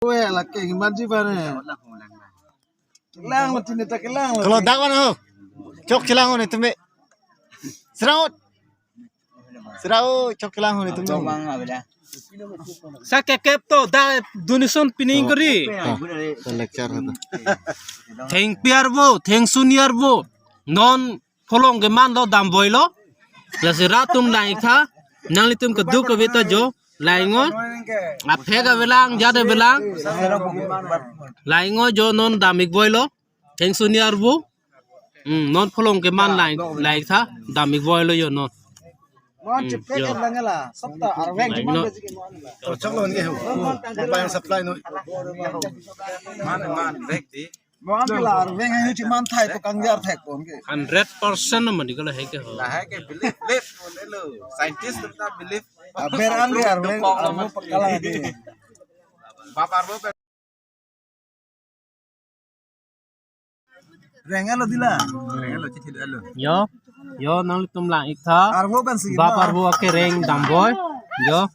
Weh, laki gimana sih pane? Kelang mati nih tak kelang. Kalau dakwah ho. Cok cilang ni tume. Seraut. Seraut cok cilang ni tume. Sa kekep to da donation pining kori. Lecture itu. Thank piarbo, thank suniarbo. Non folong ke man lo dam boilo. La siratum lai tha. Nang litum ke duk beta jo. Laingo. Apega belang jade belang. Laingo jo non damik boilo. Thank suniarbo. Non folong ke man lai tha. Damik boilo yo non. Mohon cepet kan lah. Sabta arweng cuma besi ke mohon lah. Cok lo ni ho. Bayang supply no. Man rek di Mohon lah arweng ayo cuma thai to kangjar thek pon ke. 100% mandi kalau heke ho. lah hai ke believe lo scientist kita believe Beran ke arweng arweng pekalang di. bapak arbo Rengal lo dila. lo cici lo Yo nang litum lang ikta. Arweng kan sih. Bapar bu ake reng damboy. Yo